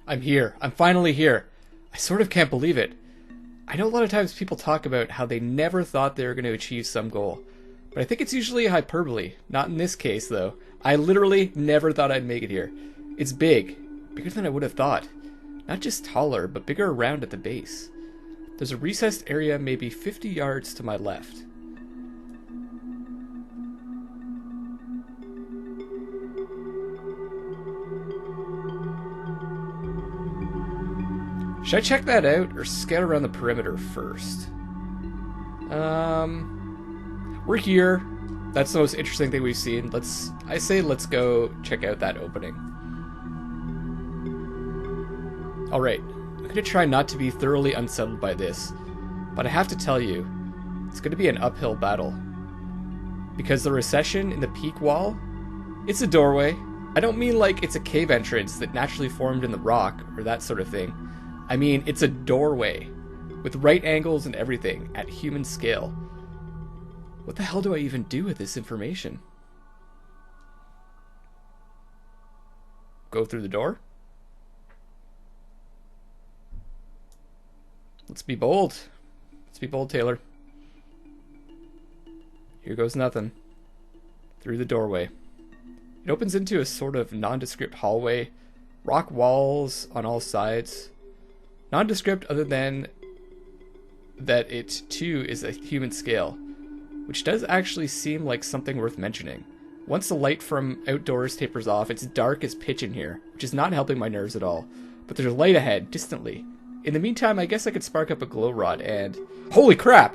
I'm here. I'm finally here. I sort of can't believe it. I know a lot of times people talk about how they never thought they were going to achieve some goal. But I think it's usually a hyperbole. Not in this case, though. I literally never thought I'd make it here. It's big. Bigger than I would have thought. Not just taller, but bigger around at the base. There's a recessed area maybe 50 yards to my left. Should I check that out, or scout around the perimeter first? We're here. That's the most interesting thing we've seen. I say let's go check out that opening. Alright, I'm gonna try not to be thoroughly unsettled by this, but I have to tell you, it's gonna be an uphill battle. Because the recession in the peak wall, it's a doorway. I don't mean like it's a cave entrance that naturally formed in the rock, or that sort of thing. I mean, it's a doorway, with right angles and everything, at human scale. What the hell do I even do with this information? Go through the door? Let's be bold. Let's be bold, Taylor. Here goes nothing. Through the doorway. It opens into a sort of nondescript hallway. Rock walls on all sides. Nondescript other than that it, too, is a human scale. Which does actually seem like something worth mentioning. Once the light from outdoors tapers off, it's dark as pitch in here, which is not helping my nerves at all. But there's light ahead, distantly. In the meantime, I guess I could spark up a glow rod and... Holy crap!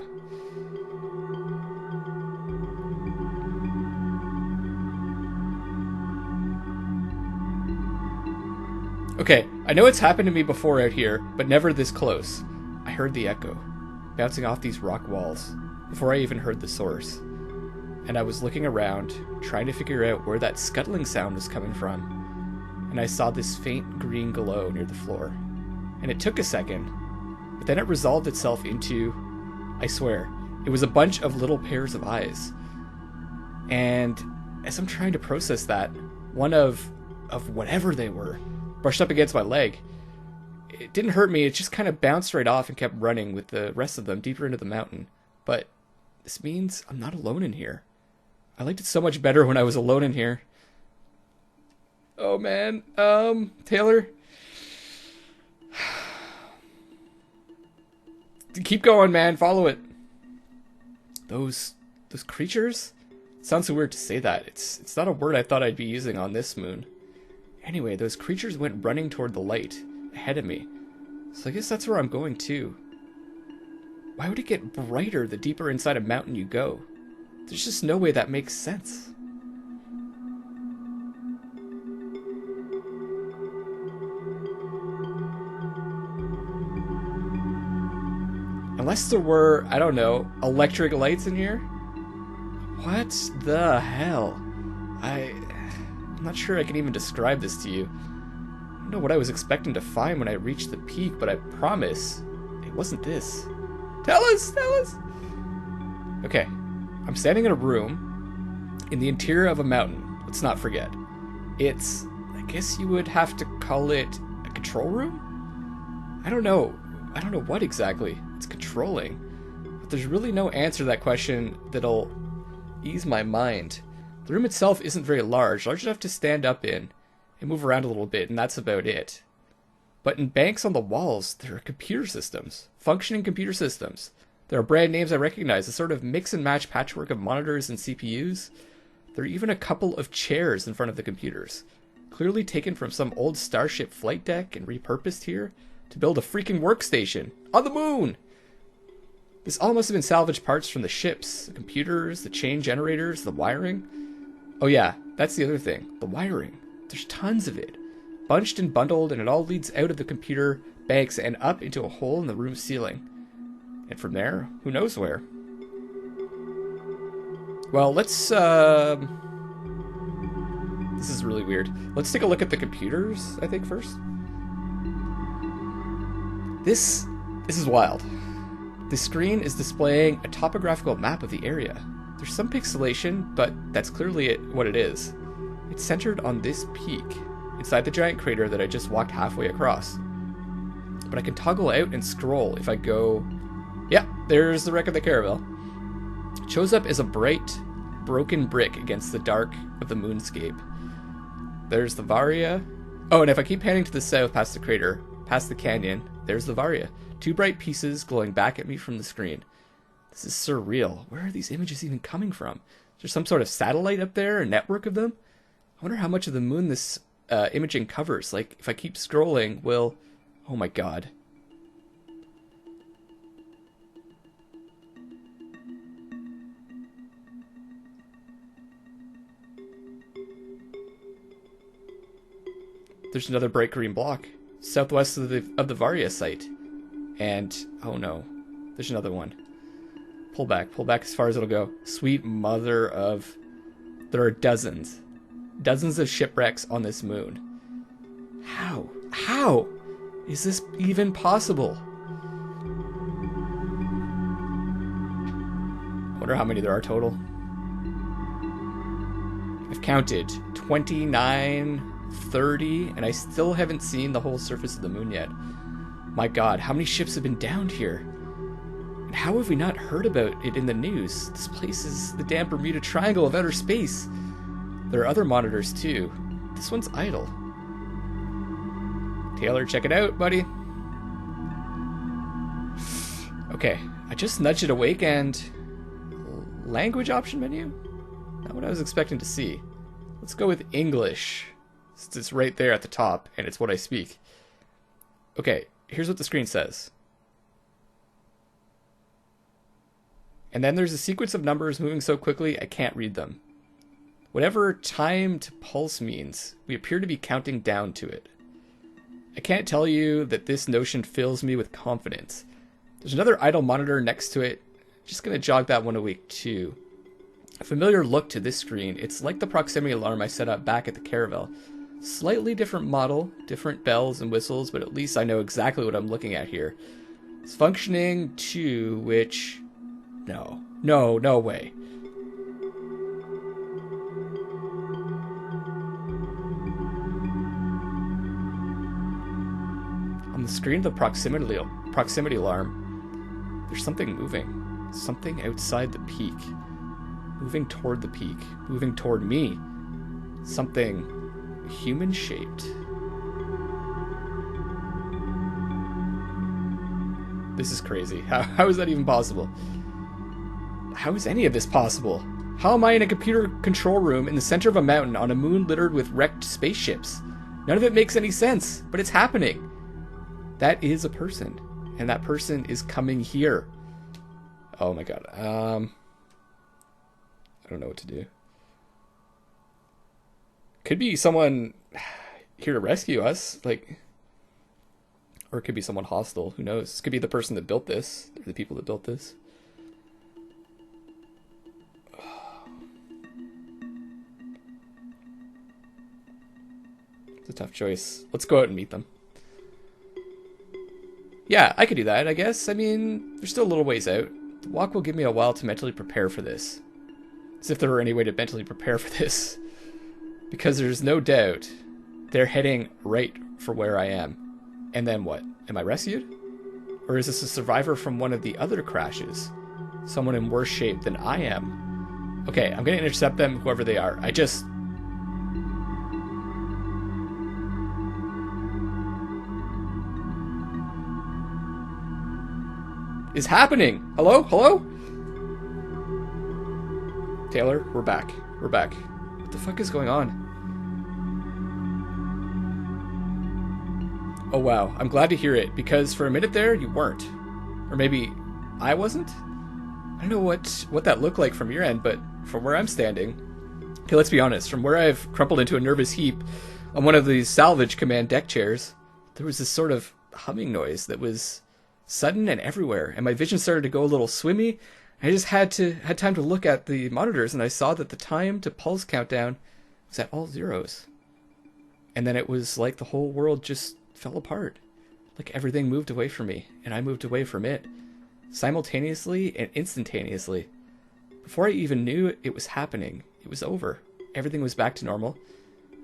Okay, I know it's happened to me before out here, but never this close. I heard the echo, bouncing off these rock walls, before I even heard the source. And I was looking around, trying to figure out where that scuttling sound was coming from. And I saw this faint green glow near the floor. And it took a second, but then it resolved itself into, I swear, it was a bunch of little pairs of eyes. And as I'm trying to process that, one of whatever they were, brushed up against my leg. It didn't hurt me, it just kind of bounced right off and kept running with the rest of them deeper into the mountain. But this means I'm not alone in here. I liked it so much better when I was alone in here. Oh man, Taylor? Keep going, man, follow it. Those creatures? It sounds so weird to say that. It's not a word I thought I'd be using on this moon. Anyway, those creatures went running toward the light, ahead of me. So I guess that's where I'm going too. Why would it get brighter the deeper inside a mountain you go? There's just no way that makes sense. Unless there were, I don't know, electric lights in here? What the hell? I'm not sure I can even describe this to you. I don't know what I was expecting to find when I reached the peak, but I promise it wasn't this. Tell us! Tell us! Okay, I'm standing in a room in the interior of a mountain. Let's not forget. It's, I guess you would have to call it a control room? I don't know what exactly it's controlling, but there's really no answer to that question that'll ease my mind. The room itself isn't very large enough to stand up in and move around a little bit, and that's about it. But in banks on the walls, there are computer systems, functioning computer systems. There are brand names I recognize, a sort of mix and match patchwork of monitors and CPUs. There are even a couple of chairs in front of the computers, clearly taken from some old Starship flight deck and repurposed here to build a freaking workstation on the moon. This all must have been salvaged parts from the ships, the computers, the chain generators, the wiring. Oh yeah, that's the other thing, the wiring. There's tons of it, bunched and bundled, and it all leads out of the computer banks and up into a hole in the room ceiling. And from there, who knows where. Well, let's, this is really weird. Let's take a look at the computers, I think, first. This is wild. The screen is displaying a topographical map of the area. There's some pixelation, but that's clearly what it is. It's centered on this peak, inside the giant crater that I just walked halfway across. But I can toggle out and scroll if I go... Yeah, there's the wreck of the caravel. It shows up as a bright, broken brick against the dark of the moonscape. There's the Varia. Oh, and if I keep panning to the south past the crater, past the canyon, there's the Varia. 2 bright pieces glowing back at me from the screen. This is surreal. Where are these images even coming from? Is there some sort of satellite up there, a network of them? I wonder how much of the moon this imaging covers. Like, if I keep scrolling, will... Oh my god. There's another bright green block, southwest of the Varia site. And, oh no, there's another one. Pull back as far as it'll go. Sweet mother of... There are dozens of shipwrecks on this moon. How is this even possible? I wonder how many there are total. I've counted 29, 30, and I still haven't seen the whole surface of the moon yet. My god, how many ships have been downed here? And how have we not heard about it in the news? This place is the damn Bermuda Triangle of outer space. There are other monitors too. This one's idle. Taylor, check it out, buddy. Okay, I just nudged it awake and... Language option menu? Not what I was expecting to see. Let's go with English. Since it's right there at the top, and it's what I speak. Okay, here's what the screen says. And then there's a sequence of numbers moving so quickly I can't read them. Whatever time to pulse means, we appear to be counting down to it. I can't tell you that this notion fills me with confidence. There's another idle monitor next to it. Just gonna jog that one awake too. A familiar look to this screen. It's like the proximity alarm I set up back at the caravel. Slightly different model, different bells and whistles, but at least I know exactly what I'm looking at here. It's functioning to which... No way. On the screen of the proximity alarm, there's something moving. Something outside the peak. Moving toward the peak. Moving toward me. Something human-shaped. This is crazy. How is that even possible? How is any of this possible? How am I in a computer control room in the center of a mountain on a moon littered with wrecked spaceships? None of it makes any sense, but it's happening. That is a person, and that person is coming here. Oh my god. I don't know what to do. Could be someone here to rescue us, like, or it could be someone hostile. Who knows? This could be the person that built this, or the people that built this. It's a tough choice. Let's go out and meet them. Yeah, I could do that, I guess. I mean, there's still a little ways out. The walk will give me a while to mentally prepare for this. As if there were any way to mentally prepare for this. Because there's no doubt they're heading right for where I am. And then what? Am I rescued? Or is this a survivor from one of the other crashes? Someone in worse shape than I am? Okay, I'm gonna intercept them, whoever they are. Is happening. Hello? Taylor, we're back. What the fuck is going on? Oh wow, I'm glad to hear it, because for a minute there, you weren't. Or maybe I wasn't? I don't know what that looked like from your end, but from where I'm standing... Okay, let's be honest. From where I've crumpled into a nervous heap on one of these salvage command deck chairs, there was this sort of humming noise that was... sudden and everywhere, and my vision started to go a little swimmy. I just had time to look at the monitors, and I saw that the time to pulse countdown was at all zeros. And then it was like the whole world just fell apart. Like everything moved away from me, and I moved away from it. Simultaneously and instantaneously. Before I even knew it was happening, it was over. everything was back to normal.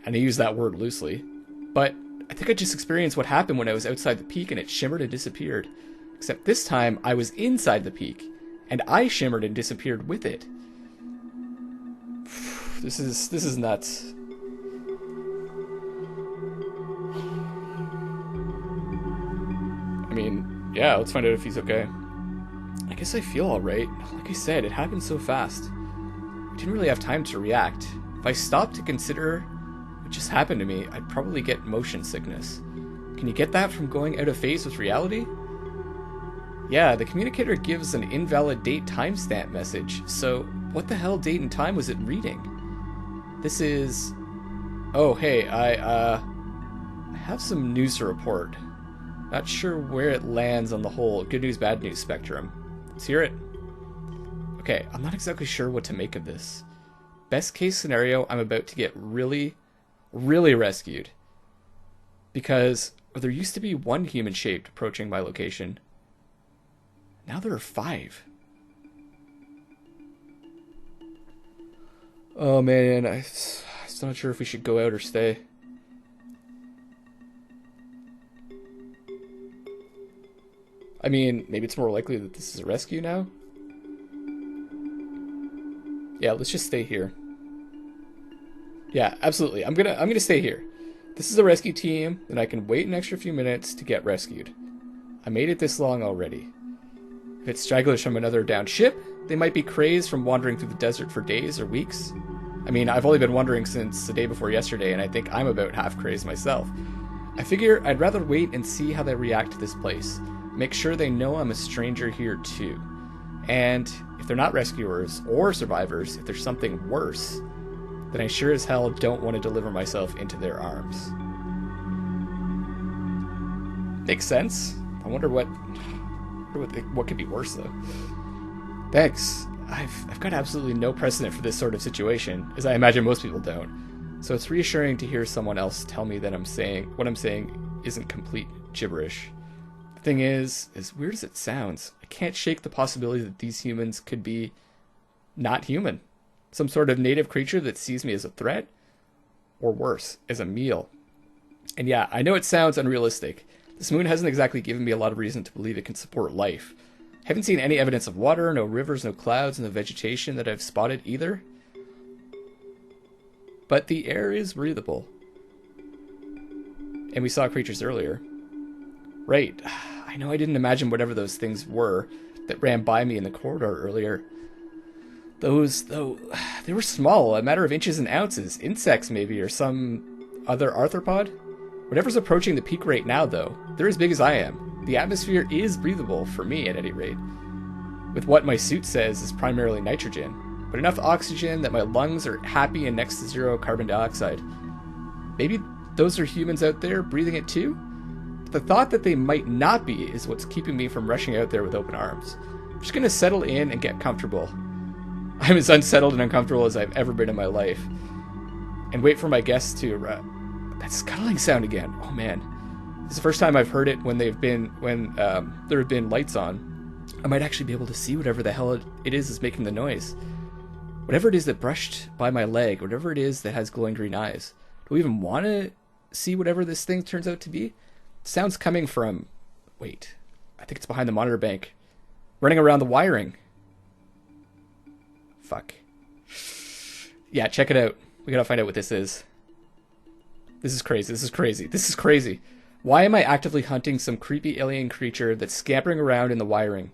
And I use that word loosely. But I think I just experienced what happened when I was outside the peak and it shimmered and disappeared. Except this time, I was inside the peak, and I shimmered and disappeared with it. This is nuts. I mean, yeah, let's find out if he's okay. I guess I feel alright. Like I said, it happened so fast. I didn't really have time to react. If I stopped to consider what just happened to me, I'd probably get motion sickness. Can you get that from going out of phase with reality? Yeah, the communicator gives an invalid date timestamp message, so what the hell date and time was it reading? This is... Oh, hey, I have some news to report. Not sure where it lands on the whole good news, bad news spectrum. Let's hear it. Okay, I'm not exactly sure what to make of this. Best case scenario, I'm about to get really, really rescued. Because there used to be one human-shaped approaching my location. Now there are 5. Oh man, I'm still not sure if we should go out or stay. I mean, maybe it's more likely that this is a rescue now? Yeah, let's just stay here. Yeah, absolutely. I'm gonna stay here. This is a rescue team, and I can wait an extra few minutes to get rescued. I made it this long already. If it's stragglers from another downed ship, they might be crazed from wandering through the desert for days or weeks. I mean, I've only been wandering since the day before yesterday, and I think I'm about half crazed myself. I figure I'd rather wait and see how they react to this place. Make sure they know I'm a stranger here too. And if they're not rescuers or survivors, if there's something worse, then I sure as hell don't want to deliver myself into their arms. Makes sense. I wonder what could be worse though. Thanks. I've got absolutely no precedent for this sort of situation, as I imagine most people don't. So it's reassuring to hear someone else tell me that what I'm saying isn't complete gibberish. The thing is, as weird as it sounds, I can't shake the possibility that these humans could be not human. Some sort of native creature that sees me as a threat, or worse, as a meal. And yeah, I know it sounds unrealistic. This moon hasn't exactly given me a lot of reason to believe it can support life. Haven't seen any evidence of water, no rivers, no clouds, no vegetation that I've spotted either. But the air is breathable. And we saw creatures earlier. Right. I know I didn't imagine whatever those things were that ran by me in the corridor earlier. Those, though, they were small, a matter of inches and ounces. Insects, maybe, or some other arthropod. Whatever's approaching the peak right now, though, they're as big as I am. The atmosphere is breathable, for me at any rate. With what my suit says is primarily nitrogen, but enough oxygen that my lungs are happy and next to zero carbon dioxide. Maybe those are humans out there breathing it too? But the thought that they might not be is what's keeping me from rushing out there with open arms. I'm just gonna settle in and get comfortable. I'm as unsettled and uncomfortable as I've ever been in my life. And wait for my guests to... that scuttling sound again. Oh man. This is the first time I've heard it when there have been lights on. I might actually be able to see whatever the hell it is making the noise. Whatever it is that brushed by my leg, whatever it is that has glowing green eyes. Do we even want to see whatever this thing turns out to be? Sound's coming from... Wait. I think it's behind the monitor bank. Running around the wiring. Fuck. Yeah, check it out. We gotta find out what this is. This is crazy. This is crazy. This is crazy. Why am I actively hunting some creepy alien creature that's scampering around in the wiring?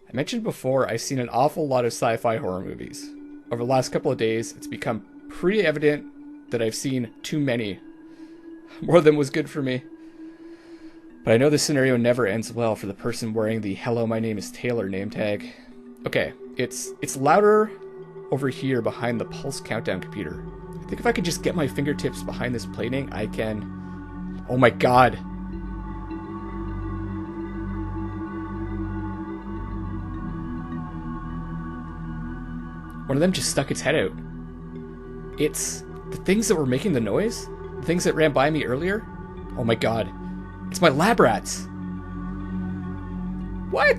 I mentioned before I've seen an awful lot of sci-fi horror movies. Over the last couple of days, it's become pretty evident that I've seen too many. More than was good for me. But I know this scenario never ends well for the person wearing the "Hello, my name is Taylor" name tag. Okay, it's louder over here behind the pulse countdown computer. I think if I could just get my fingertips behind this plating, I can... Oh my god. One of them just stuck its head out. It's the things that were making the noise? The things that ran by me earlier? Oh my god. It's my lab rats. What?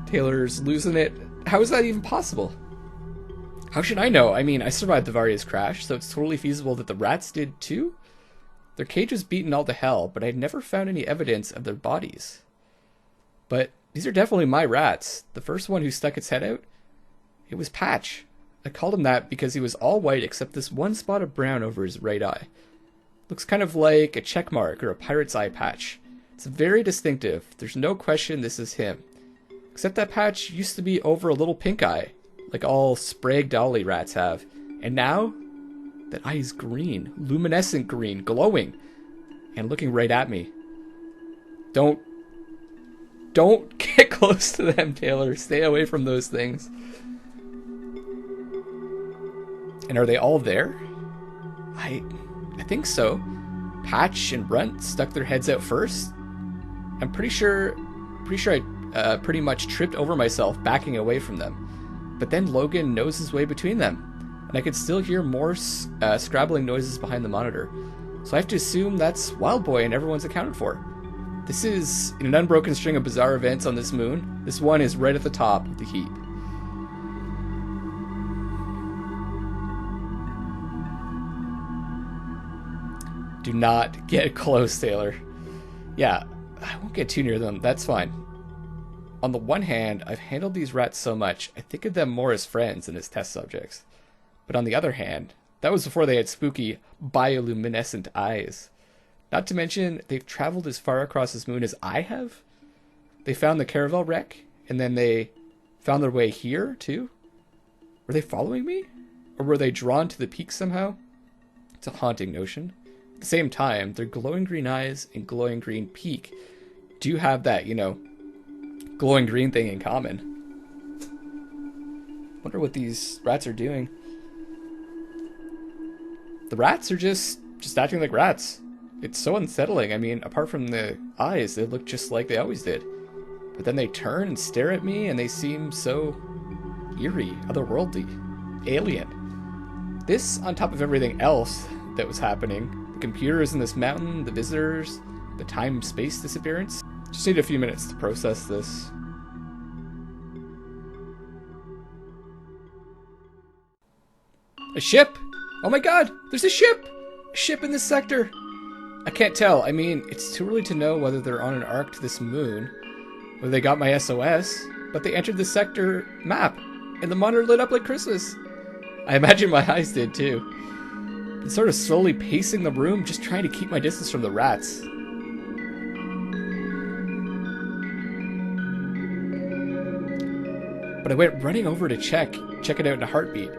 Taylor's losing it. How is that even possible? How should I know? I mean, I survived the Varia's crash, so it's totally feasible that the rats did too? Their cage was beaten all to hell, but I never found any evidence of their bodies. But these are definitely my rats. The first one who stuck its head out, it was Patch. I called him that because he was all white except this one spot of brown over his right eye. Looks kind of like a check mark or a pirate's eye patch. It's very distinctive. There's no question this is him. Except that patch used to be over a little pink eye, like all Sprague Dolly rats have. And now, that eye is green, luminescent green, glowing, and looking right at me. Don't get close to them, Taylor. Stay away from those things. And are they all there? I think so. Patch and Brunt stuck their heads out first. I'm pretty sure I pretty much tripped over myself backing away from them. But then Logan nosed his way between them, and I could still hear more scrabbling noises behind the monitor. So I have to assume that's Wild Boy and everyone's accounted for. This is an unbroken string of bizarre events on this moon. This one is right at the top of the heap. Do not get close, Taylor. Yeah, I won't get too near them. That's fine. On the one hand, I've handled these rats so much, I think of them more as friends than as test subjects. But on the other hand, that was before they had spooky bioluminescent eyes. Not to mention, they've traveled as far across this moon as I have. They found the Caravel wreck, and then they found their way here, too. Were they following me? Or were they drawn to the peak somehow? It's a haunting notion. At the same time, their glowing green eyes and glowing green peak do have that, glowing green thing in common. Wonder what these rats are doing. The rats are just acting like rats. It's so unsettling. I mean, apart from the eyes, they look just like they always did. But then they turn and stare at me, and they seem so eerie, otherworldly, alien. This, on top of everything else that was happening, the computers in this mountain, the visitors, the time-space disappearance. Just need a few minutes to process this. A ship! Oh my god! There's a ship! A ship in this sector! I can't tell. I mean, it's too early to know whether they're on an arc to this moon, whether they got my SOS, but they entered the sector map, and the monitor lit up like Christmas. I imagine my eyes did too. I'm sort of slowly pacing the room, just trying to keep my distance from the rats. But I went running over to check it out in a heartbeat.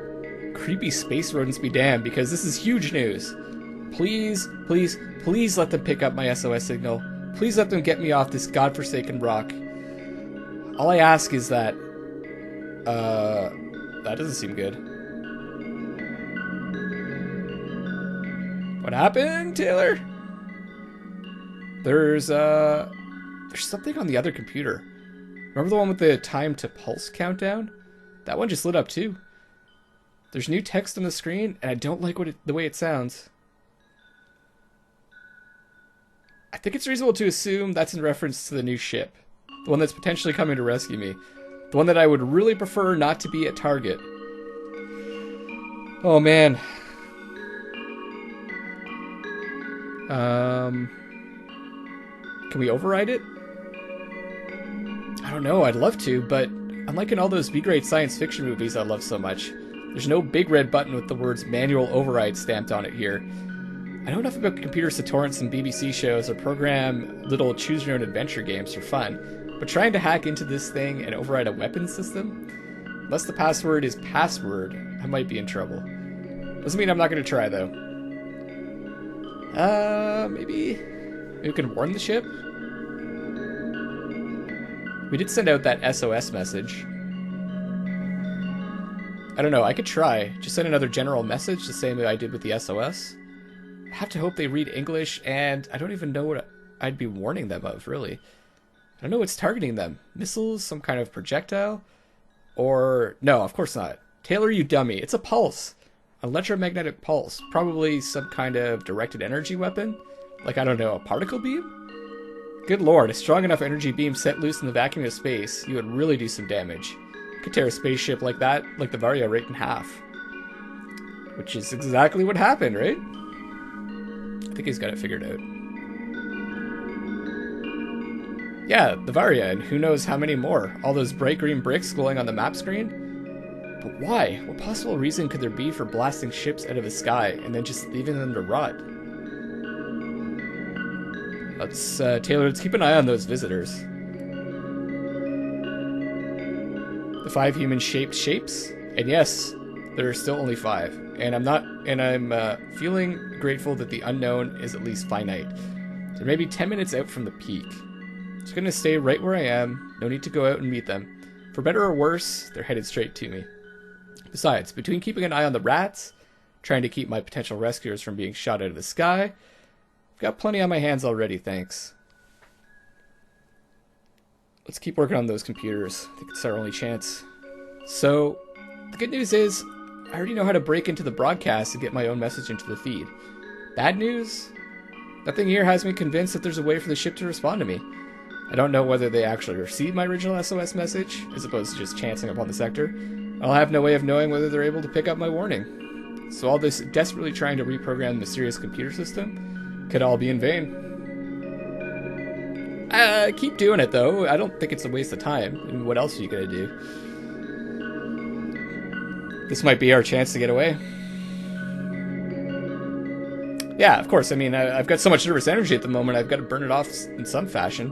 Creepy space rodents be damned, because this is huge news. Please, please, please let them pick up my SOS signal. Please let them get me off this godforsaken rock. All I ask is that... that doesn't seem good. What happened, Taylor? There's something on the other computer. Remember the one with the time to pulse countdown? That one just lit up too. There's new text on the screen, and I don't like the way it sounds. I think it's reasonable to assume that's in reference to the new ship. The one that's potentially coming to rescue me. The one that I would really prefer not to be a target. Oh man. Can we override it? I don't know, I'd love to, but unlike in all those B-grade science fiction movies I love so much, there's no big red button with the words manual override stamped on it here. I know enough about computers to torrent some BBC shows or program little choose-your-own-adventure games for fun, but trying to hack into this thing and override a weapon system? Unless the password is password, I might be in trouble. Doesn't mean I'm not going to try, though. Maybe we can warn the ship? We did send out that SOS message. I don't know, I could try. Just send another general message the same way I did with the SOS. I have to hope they read English, and I don't even know what I'd be warning them of, really. I don't know what's targeting them. Missiles? Some kind of projectile? Or... no, of course not. Taylor, you dummy. It's a pulse. An electromagnetic pulse. Probably some kind of directed energy weapon? Like, I don't know, a particle beam? Good lord, a strong enough energy beam set loose in the vacuum of space, you would really do some damage. You could tear a spaceship like that, like the Varia, right in half. Which is exactly what happened, right? I think he's got it figured out. Yeah, the Varia, and who knows how many more. All those bright green bricks glowing on the map screen. But why? What possible reason could there be for blasting ships out of the sky and then just leaving them to rot? Taylor, let's keep an eye on those visitors. The 5 human-shaped shapes? And yes, there are still only 5. And I'm feeling grateful that the unknown is at least finite. They're maybe 10 minutes out from the peak. Just gonna stay right where I am. No need to go out and meet them. For better or worse, they're headed straight to me. Besides, between keeping an eye on the rats, trying to keep my potential rescuers from being shot out of the sky, I've got plenty on my hands already, thanks. Let's keep working on those computers. I think it's our only chance. So, the good news is, I already know how to break into the broadcast and get my own message into the feed. Bad news? Nothing here has me convinced that there's a way for the ship to respond to me. I don't know whether they actually received my original SOS message, as opposed to just chancing upon the sector. I'll have no way of knowing whether they're able to pick up my warning. So all this desperately trying to reprogram the mysterious computer system could all be in vain. Keep doing it, though. I don't think it's a waste of time. I mean, what else are you gonna do? This might be our chance to get away. Yeah, of course. I mean, I've got so much nervous energy at the moment, I've got to burn it off in some fashion.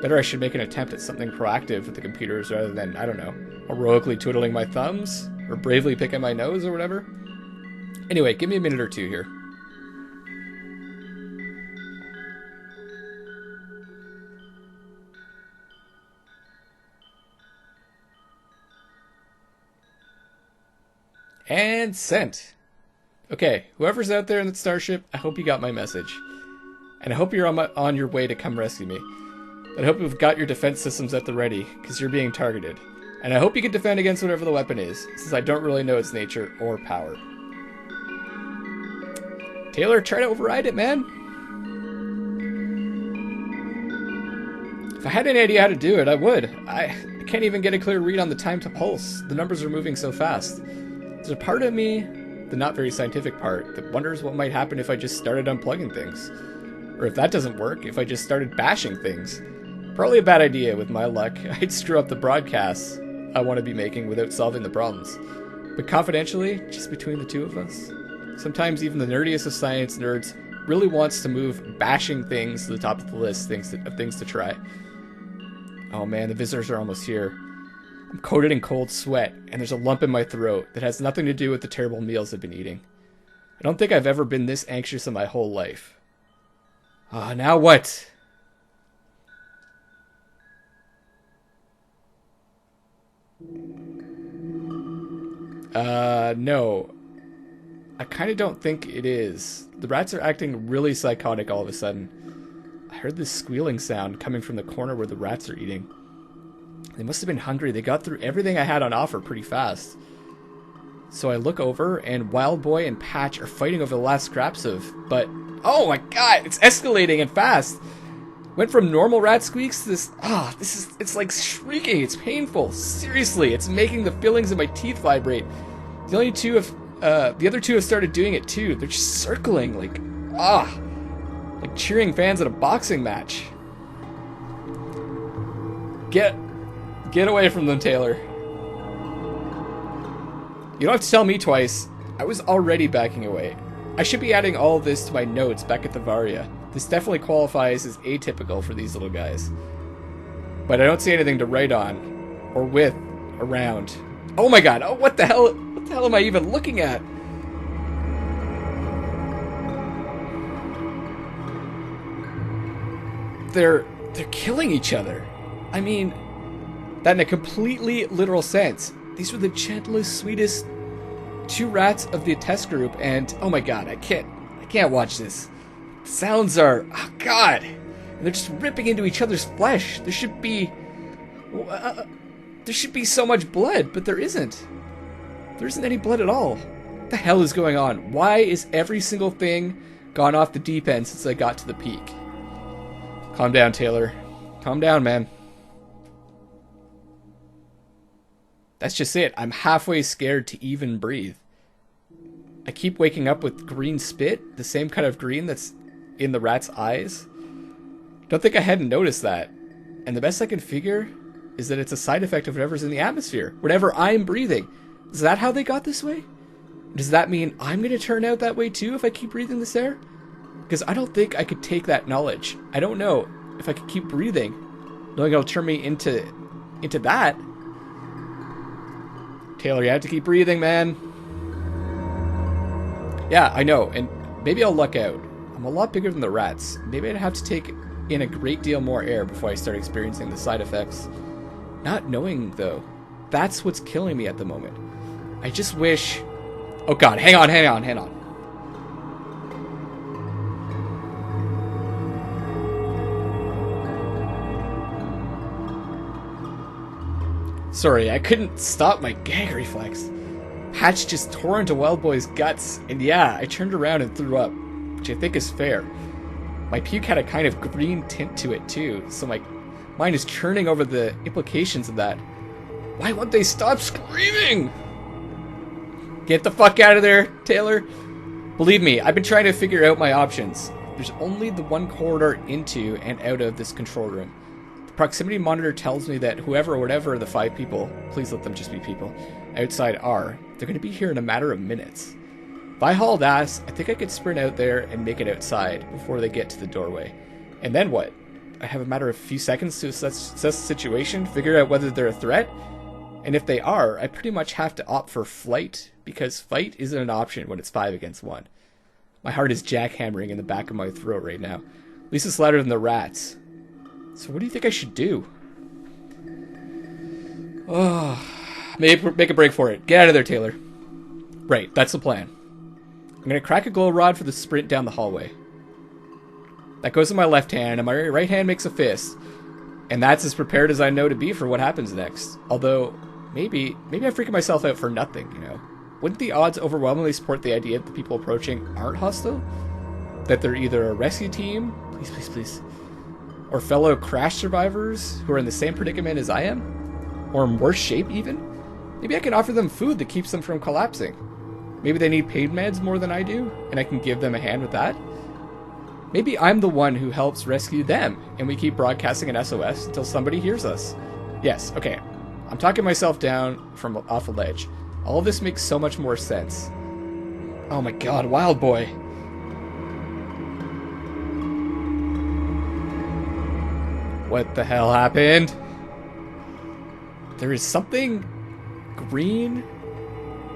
Better I should make an attempt at something proactive with the computers rather than, I don't know, heroically twiddling my thumbs or bravely picking my nose or whatever. Anyway, give me a minute or two here. And sent. Okay, whoever's out there in the starship, I hope you got my message. And I hope you're on your way to come rescue me. I hope you've got your defense systems at the ready, because you're being targeted. And I hope you can defend against whatever the weapon is, since I don't really know its nature or power. Taylor, try to override it, man. If I had any idea how to do it, I would. I can't even get a clear read on the time to pulse. The numbers are moving so fast. There's a part of me, the not very scientific part, that wonders what might happen if I just started unplugging things. Or if that doesn't work, if I just started bashing things. Probably a bad idea with my luck. I'd screw up the broadcasts I want to be making without solving the problems. But confidentially, just between the two of us, sometimes even the nerdiest of science nerds really wants to move bashing things to the top of the list of things to try. Oh man, the visitors are almost here. I'm coated in cold sweat, and there's a lump in my throat that has nothing to do with the terrible meals I've been eating. I don't think I've ever been this anxious in my whole life. Now what? No. I kind of don't think it is. The rats are acting really psychotic all of a sudden. I heard this squealing sound coming from the corner where the rats are eating. They must have been hungry. They got through everything I had on offer pretty fast. So I look over, and Wild Boy and Patch are fighting over the last scraps but oh my god, it's escalating and fast. Went from normal rat squeaks to this, it's like shrieking, it's painful. Seriously, it's making the fillings in my teeth vibrate. The other two have started doing it too. They're just circling, like cheering fans at a boxing match. Get away from them, Taylor. You don't have to tell me twice. I was already backing away. I should be adding all of this to my notes back at the Varia. This definitely qualifies as atypical for these little guys. But I don't see anything to write on, or with, around. Oh my god, oh what the hell am I even looking at? They're killing each other. I mean, that in a completely literal sense. These were the gentlest, sweetest two rats of the test group, and oh my god, I can't watch this. The sounds are, oh god, and they're just ripping into each other's flesh. There should be so much blood, but there isn't. There isn't any blood at all. What the hell is going on? Why is every single thing gone off the deep end since I got to the peak? Calm down, Taylor. Calm down, man. That's just it. I'm halfway scared to even breathe. I keep waking up with green spit, the same kind of green that's in the rat's eyes. Don't think I hadn't noticed that. And the best I can figure is that it's a side effect of whatever's in the atmosphere. Whatever I'm breathing. Is that how they got this way? Does that mean I'm going to turn out that way too if I keep breathing this air? Because I don't think I could take that knowledge. I don't know if I could keep breathing, knowing it'll turn me into that. Taylor, you have to keep breathing, man. Yeah, I know, and maybe I'll luck out. I'm a lot bigger than the rats. Maybe I'd have to take in a great deal more air before I start experiencing the side effects. Not knowing, though, that's what's killing me at the moment. I just wish... Oh god, hang on. Sorry, I couldn't stop my gag reflex. Hatch just tore into Wild Boy's guts, and yeah, I turned around and threw up, which I think is fair. My puke had a kind of green tint to it too, so my mind is churning over the implications of that. Why won't they stop screaming? Get the fuck out of there, Taylor. Believe me, I've been trying to figure out my options. There's only the one corridor into and out of this control room. The proximity monitor tells me that whoever or whatever the 5 people, please let them just be people, outside are, they're going to be here in a matter of minutes. If I hauled ass, I think I could sprint out there and make it outside before they get to the doorway. And then what? I have a matter of a few seconds to assess the situation, figure out whether they're a threat, and if they are, I pretty much have to opt for flight, because fight isn't an option when it's 5 against 1. My heart is jackhammering in the back of my throat right now. At least it's louder than the rats. So what do you think I should do? Oh, maybe make a break for it. Get out of there, Taylor. Right, that's the plan. I'm going to crack a glow rod for the sprint down the hallway. That goes in my left hand, and my right hand makes a fist. And that's as prepared as I know to be for what happens next. Although, maybe I'm freaking myself out for nothing, you know? Wouldn't the odds overwhelmingly support the idea that the people approaching aren't hostile? That they're either a rescue team, please, or fellow crash survivors who are in the same predicament as I am? Or in worse shape, even? Maybe I can offer them food that keeps them from collapsing. Maybe they need pain meds more than I do, and I can give them a hand with that. Maybe I'm the one who helps rescue them, and we keep broadcasting an SOS until somebody hears us. Yes, okay. I'm talking myself down from off a ledge. All of this makes so much more sense. Oh my god, Wild Boy. What the hell happened? There is something green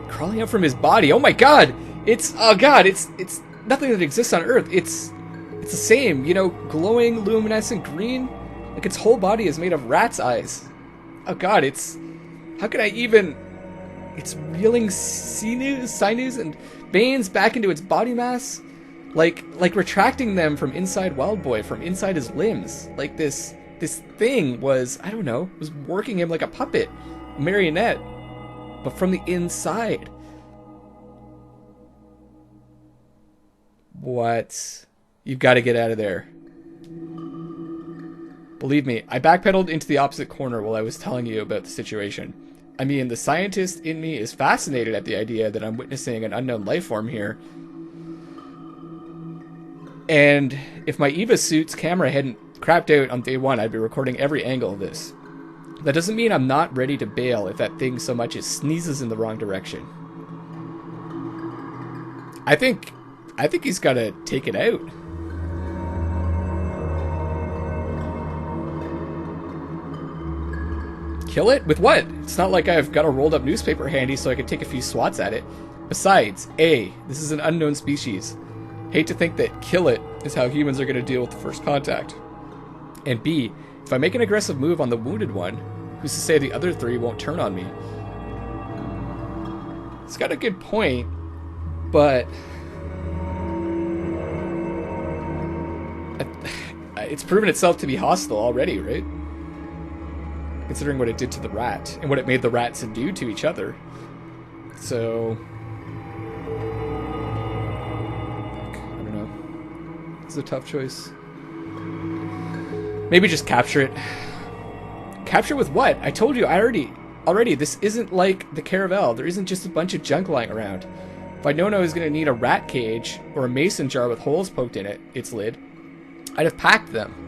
crawling out from his body. Oh my god! It's nothing that exists on Earth. It's the same, you know, glowing, luminescent green. Like its whole body is made of rat's eyes. Oh god, how can I even... It's reeling sinews and veins back into its body mass. Like retracting them from inside Wild Boy, from inside his limbs. Like this thing was, I don't know, was working him like a puppet, a marionette, but from the inside. What? You've got to get out of there. Believe me, I backpedaled into the opposite corner while I was telling you about the situation. I mean, the scientist in me is fascinated at the idea that I'm witnessing an unknown life form here. And if my Eva suit's camera hadn't crapped out on day 1, I'd be recording every angle of this. That doesn't mean I'm not ready to bail if that thing so much as sneezes in the wrong direction. I think he's got to take it out. Kill it? With what? It's not like I've got a rolled up newspaper handy so I could take a few swats at it. Besides, A, this is an unknown species. Hate to think that kill it is how humans are going to deal with the first contact. And B, if I make an aggressive move on the wounded one, who's to say the other 3 won't turn on me? It's got a good point, but... it's proven itself to be hostile already, right? Considering what it did to the rat, and what it made the rats do to each other. So... I don't know. It's a tough choice. Maybe just capture it. Capture with what? I told you, already, this isn't like the Caravel. There isn't just a bunch of junk lying around. If I'd known I was going to need a rat cage or a mason jar with holes poked in its lid, I'd have packed them.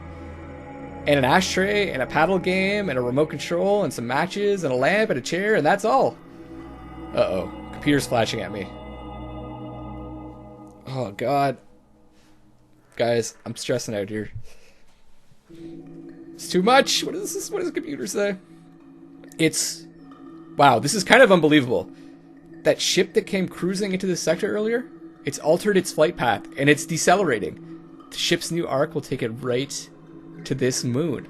And an ashtray, and a paddle game, and a remote control, and some matches, and a lamp, and a chair, and that's all. Uh-oh. Computer's flashing at me. Oh, God. Guys, I'm stressing out here. It's too much. What is this? What does the computer say? It's... Wow, this is kind of unbelievable. That ship that came cruising into this sector earlier, it's altered its flight path, and it's decelerating. The ship's new arc will take it right to this moon.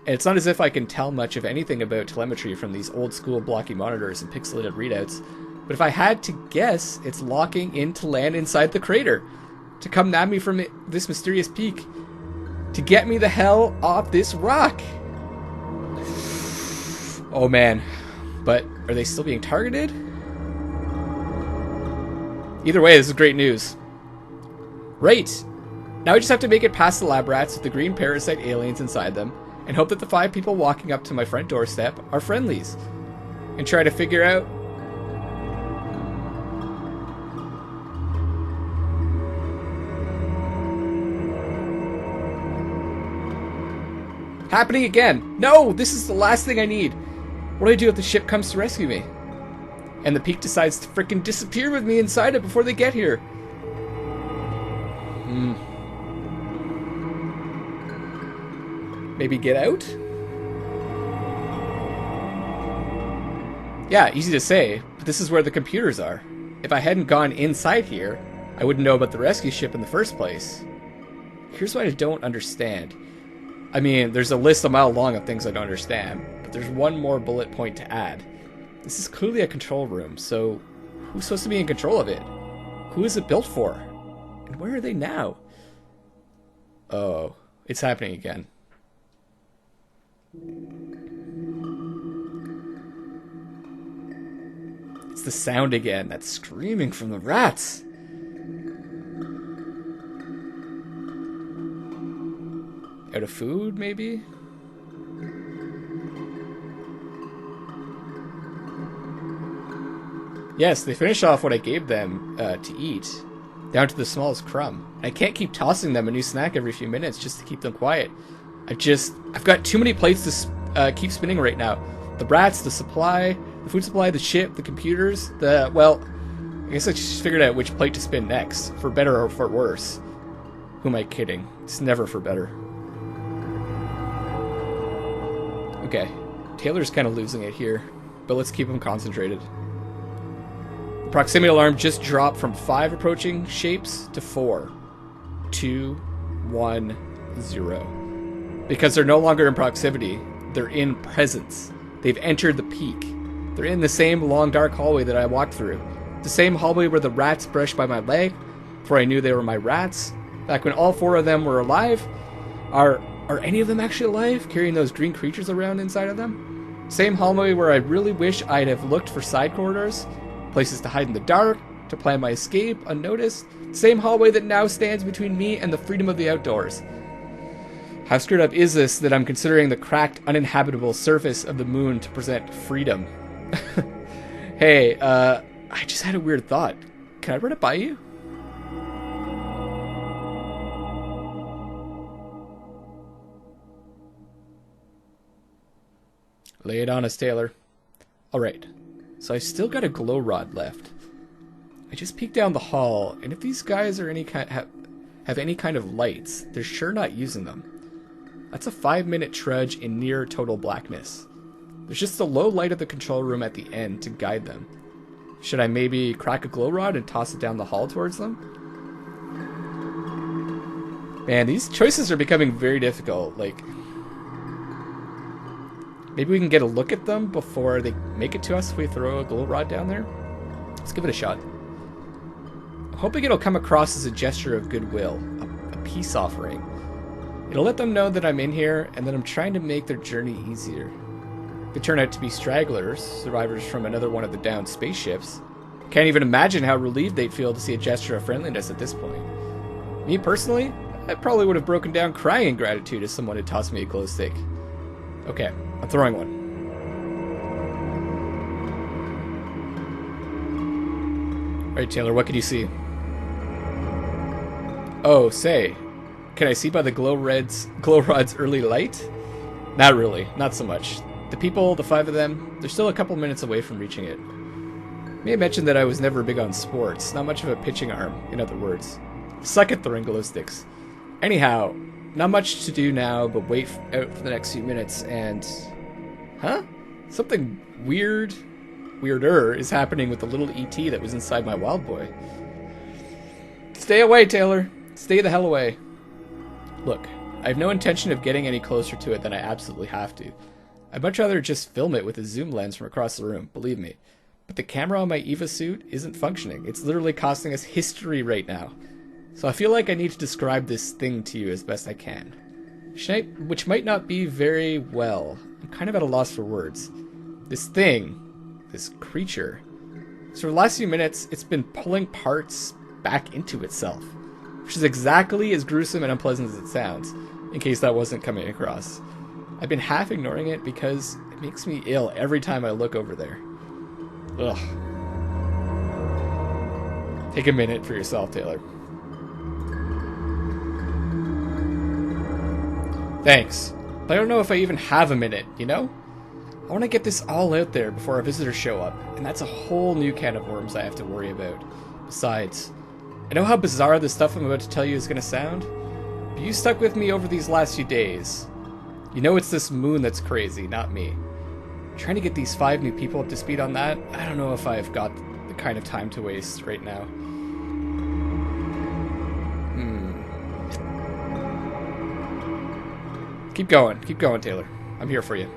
And it's not as if I can tell much of anything about telemetry from these old school blocky monitors and pixelated readouts, but if I had to guess, it's locking in to land inside the crater, to come nab me from this mysterious peak, to get me the hell off this rock. Oh man, but are they still being targeted? Either way, this is great news. Right. Now we just have to make it past the lab rats with the green parasite aliens inside them, and hope that the 5 people walking up to my front doorstep are friendlies, and try to figure out... Happening again! No! This is the last thing I need! What do I do if the ship comes to rescue me? And the peak decides to frickin' disappear with me inside it before they get here. Maybe get out? Yeah, easy to say, but this is where the computers are. If I hadn't gone inside here, I wouldn't know about the rescue ship in the first place. Here's what I don't understand. I mean, there's a list a mile long of things I don't understand, but there's one more bullet point to add. This is clearly a control room, so who's supposed to be in control of it? Who is it built for? And where are they now? Oh, it's happening again. It's the sound again, that screaming from the rats. Out of food, maybe? Yes, they finished off what I gave them to eat, down to the smallest crumb. I can't keep tossing them a new snack every few minutes just to keep them quiet. I've got too many plates to keep spinning right now. The rats, the supply, the food supply, the ship, the computers, well, I guess I just figured out which plate to spin next, for better or for worse. Who am I kidding? It's never for better. Okay, Taylor's kind of losing it here, but let's keep him concentrated. The proximity alarm just dropped from 5 approaching shapes to 4. 2, 1, 0. Because they're no longer in proximity, they're in presence. They've entered the peak. They're in the same long dark hallway that I walked through. The same hallway where the rats brushed by my leg, before I knew they were my rats. Back when all 4 of them were alive. Are any of them actually alive, carrying those green creatures around inside of them? Same hallway where I really wish I'd have looked for side corridors, places to hide in the dark, to plan my escape unnoticed. Same hallway that now stands between me and the freedom of the outdoors. How screwed up is this that I'm considering the cracked, uninhabitable surface of the moon to present freedom? Hey, I just had a weird thought. Can I run it by you? Lay it on us, Taylor. Alright, so I still got a glow rod left. I just peeked down the hall, and if these guys are have any kind of lights, they're sure not using them. That's a 5-minute trudge in near total blackness. There's just the low light of the control room at the end to guide them. Should I maybe crack a glow rod and toss it down the hall towards them? Man, these choices are becoming very difficult. Like, maybe we can get a look at them before they make it to us if we throw a glow rod down there? Let's give it a shot. I'm hoping it'll come across as a gesture of goodwill, a peace offering. It'll let them know that I'm in here and that I'm trying to make their journey easier. If they turn out to be stragglers, survivors from another one of the downed spaceships, can't even imagine how relieved they'd feel to see a gesture of friendliness at this point. Me personally, I probably would have broken down crying in gratitude if someone had tossed me a glow stick. Okay, I'm throwing one. Alright, Taylor, what can you see? Oh, say. Can I see by the glow rod's early light? Not really, not so much. The people, the 5 of them, they're still a couple minutes away from reaching it. May have mentioned that I was never big on sports, not much of a pitching arm, in other words. Suck at throwing glow sticks. Anyhow, not much to do now, but wait out for the next few minutes, and... Huh? Something weirder is happening with the little ET that was inside my wild boy. Stay away, Taylor. Stay the hell away. Look, I have no intention of getting any closer to it than I absolutely have to. I'd much rather just film it with a zoom lens from across the room, believe me. But the camera on my Eva suit isn't functioning. It's literally costing us history right now. So I feel like I need to describe this thing to you as best I can. Which might not be very well. I'm kind of at a loss for words. This thing, this creature, so for the last few minutes, it's been pulling parts back into itself. Which is exactly as gruesome and unpleasant as it sounds, in case that wasn't coming across. I've been half ignoring it because it makes me ill every time I look over there. Ugh. Take a minute for yourself, Taylor. Thanks. But I don't know if I even have a minute, you know? I want to get this all out there before our visitors show up, and that's a whole new can of worms I have to worry about. Besides, I know how bizarre the stuff I'm about to tell you is going to sound, but you stuck with me over these last few days. You know it's this moon that's crazy, not me. Trying to get these 5 new people up to speed on that, I don't know if I've got the kind of time to waste right now. Keep going, Taylor. I'm here for you.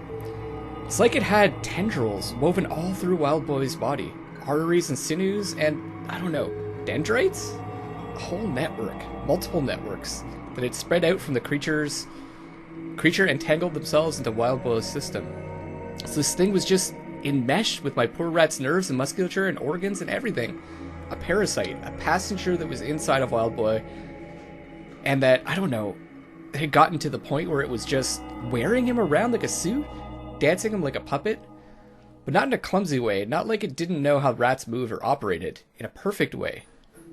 It's like it had tendrils woven all through Wild Boy's body. Arteries and sinews and, I don't know, dendrites? A whole network, multiple networks, that had spread out from the creature entangled themselves into Wild Boy's system. So this thing was just enmeshed with my poor rat's nerves and musculature and organs and everything. A parasite, a passenger that was inside of Wild Boy, and that, I don't know, it had gotten to the point where it was just wearing him around like a suit, dancing him like a puppet, but not in a clumsy way, not like it didn't know how rats moved or operated, in a perfect way,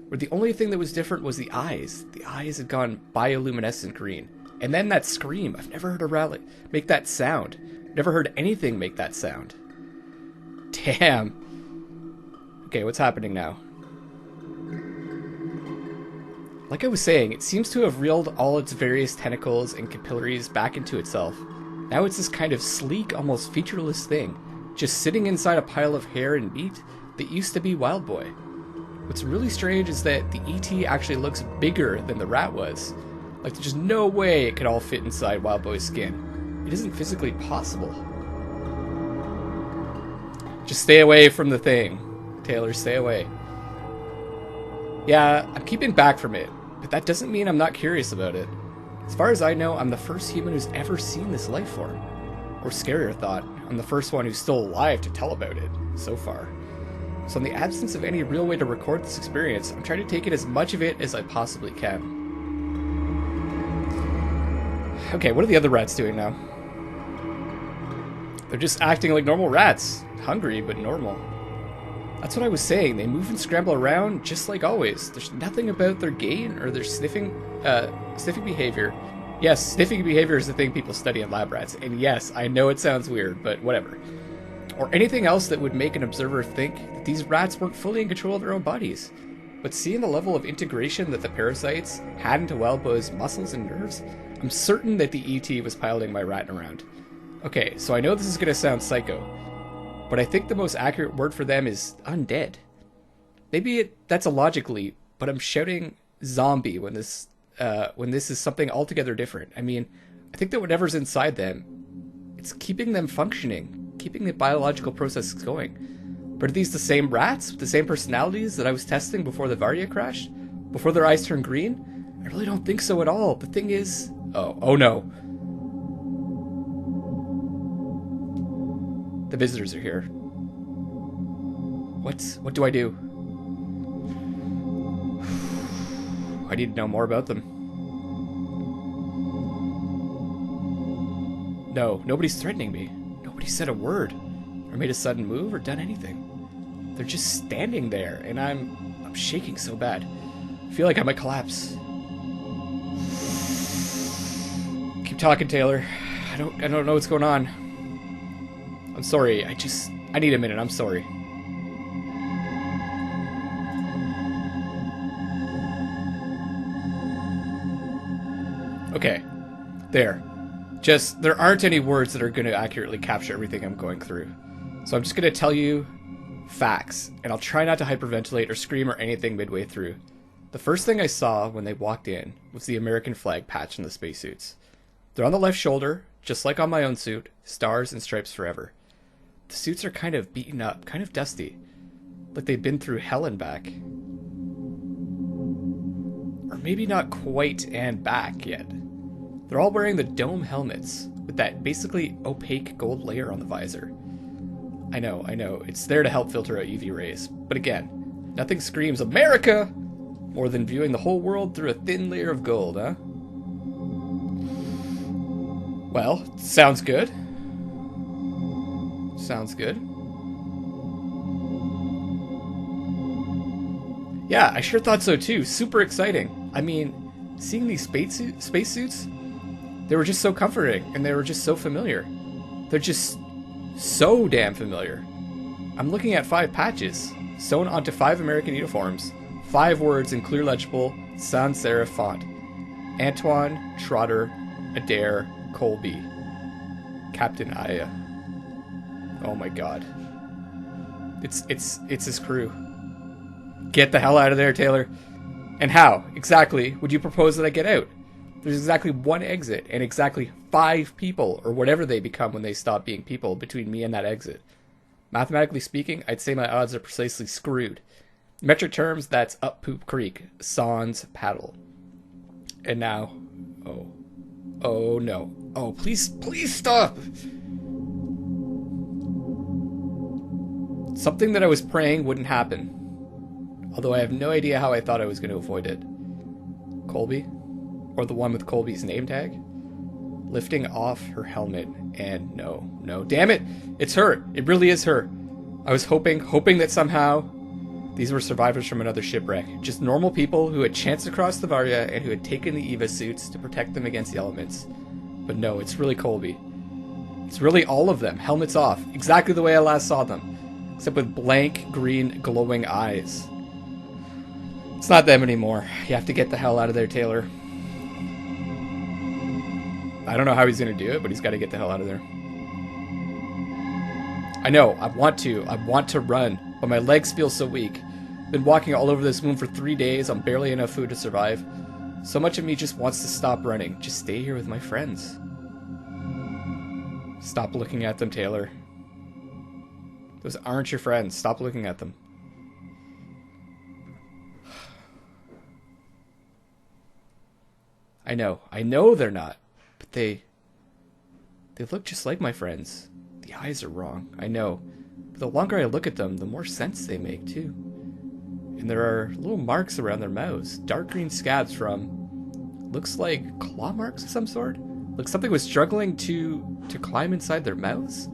where the only thing that was different was the eyes. The eyes had gone bioluminescent green. And then that scream. I've never heard a rat make that sound. Never heard anything make that sound. Damn. Okay, what's happening now? Like I was saying, it seems to have reeled all its various tentacles and capillaries back into itself. Now it's this kind of sleek, almost featureless thing, just sitting inside a pile of hair and meat that used to be Wild Boy. What's really strange is that the ET actually looks bigger than the rat was. Like there's just no way it could all fit inside Wild Boy's skin. It isn't physically possible. Just stay away from the thing. Taylor, stay away. Yeah, I'm keeping back from it, but that doesn't mean I'm not curious about it. As far as I know, I'm the first human who's ever seen this life form. Or scarier thought, I'm the first one who's still alive to tell about it, so far. So in the absence of any real way to record this experience, I'm trying to take in as much of it as I possibly can. Okay, what are the other rats doing now? They're just acting like normal rats. Hungry, but normal. That's what I was saying. They move and scramble around just like always. There's nothing about their gait or their sniffing behavior. Yes, sniffing behavior is the thing people study in lab rats. And yes, I know it sounds weird, but whatever. Or anything else that would make an observer think that these rats weren't fully in control of their own bodies. But seeing the level of integration that the parasites had into Wild Boy's muscles and nerves, I'm certain that the ET was piloting my rat around. Okay, so I know this is going to sound psycho, but I think the most accurate word for them is undead. Maybe that's a logic leap, but I'm shouting zombie when this is something altogether different. I mean, I think that whatever's inside them, it's keeping them functioning, keeping the biological process going. But are these the same rats with the same personalities that I was testing before the Varia crashed? Before their eyes turned green? I really don't think so at all. The thing is... Oh no. The visitors are here. What do I do? I need to know more about them. No, nobody's threatening me. Nobody said a word, or made a sudden move, or done anything. They're just standing there, and I'm shaking so bad. I feel like I might collapse. Keep talking, Taylor. I don't know what's going on. I'm sorry. I need a minute. I'm sorry. Okay. There aren't any words that are going to accurately capture everything I'm going through. So I'm just going to tell you facts, and I'll try not to hyperventilate or scream or anything midway through. The first thing I saw when they walked in was the American flag patch in the spacesuits. They're on the left shoulder, just like on my own suit, stars and stripes forever. The suits are kind of beaten up, kind of dusty, like they've been through hell and back. Or maybe not quite and back yet. They're all wearing the dome helmets, with that basically opaque gold layer on the visor. I know, it's there to help filter out UV rays, but again, nothing screams America more than viewing the whole world through a thin layer of gold, huh? Well, sounds good. Sounds good. Yeah, I sure thought so too. Super exciting. I mean, seeing these spacesuits, they were just so comforting, and they were just so familiar. They're just so damn familiar. I'm looking at 5 patches, sewn onto 5 American uniforms. 5 words in clear legible sans serif font. Antoine, Trotter, Adair, Colby, Captain Aya. Oh my god. It's his crew. Get the hell out of there, Taylor. And how, exactly, would you propose that I get out? There's exactly 1 exit, and exactly 5 people, or whatever they become when they stop being people, between me and that exit. Mathematically speaking, I'd say my odds are precisely screwed. In metric terms, that's up Poop Creek, sans paddle. And now, oh no. Oh, please stop! Something that I was praying wouldn't happen. Although I have no idea how I thought I was going to avoid it. Colby? Or the one with Colby's name tag? Lifting off her helmet, and no. Damn it! It's her! It really is her! I was hoping that somehow these were survivors from another shipwreck. Just normal people who had chanced across the Varia and who had taken the EVA suits to protect them against the elements. But no, it's really Colby. It's really all of them, helmets off, exactly the way I last saw them. Except with blank, green, glowing eyes. It's not them anymore. You have to get the hell out of there, Taylor. I don't know how he's going to do it, but he's got to get the hell out of there. I know, I want to run, but my legs feel so weak. Been walking all over this moon for 3 days on barely enough food to survive. So much of me just wants to stop running, just stay here with my friends. Stop looking at them, Taylor. Those aren't your friends. Stop looking at them. I know they're not. But they look just like my friends. The eyes are wrong, I know. But the longer I look at them, the more sense they make, too. And there are little marks around their mouths. Dark green scabs from... looks like claw marks of some sort? Like something was struggling to climb inside their mouths?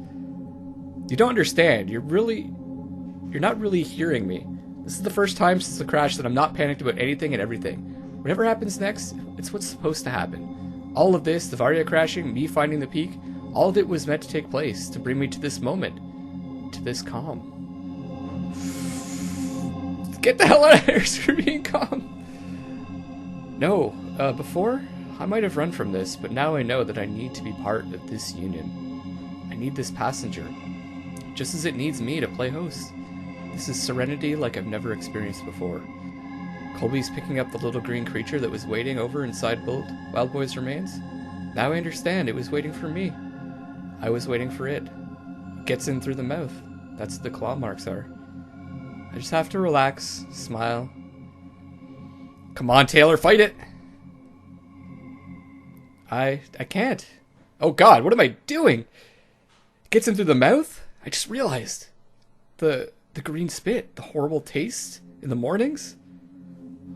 You don't understand. You're not really hearing me. This is the first time since the crash that I'm not panicked about anything and everything. Whatever happens next, it's what's supposed to happen. All of this, the Varia crashing, me finding the peak, all of it was meant to take place, to bring me to this moment. To this calm. Get the hell out of here, screw being calm. No, before, I might have run from this, but now I know that I need to be part of this union. I need this passenger. Just as it needs me to play host. This is serenity like I've never experienced before. Colby's picking up the little green creature that was waiting over inside Wild Boy's remains. Now I understand, it was waiting for me. I was waiting for it. It gets in through the mouth. That's what the claw marks are. I just have to relax, smile. Come on, Taylor, fight it! I can't. Oh god, what am I doing? It gets in through the mouth? I just realized. The green spit, the horrible taste in the mornings?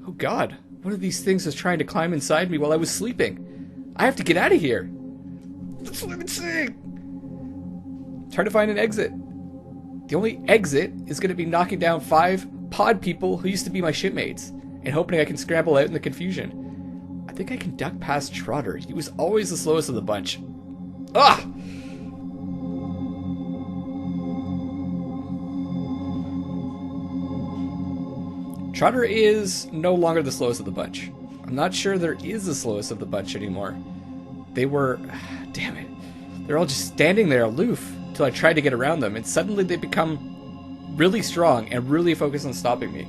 Oh god, one of these things was trying to climb inside me while I was sleeping. I have to get out of here. That's what I've been saying. Trying to find an exit. The only exit is going to be knocking down 5 pod people who used to be my shipmates and hoping I can scramble out in the confusion. I think I can duck past Trotter. He was always the slowest of the bunch. Ah! Trotter is no longer the slowest of the bunch. I'm not sure there is the slowest of the bunch anymore. They were... Damn it. They're all just standing there aloof until I tried to get around them, and suddenly they become really strong and really focused on stopping me.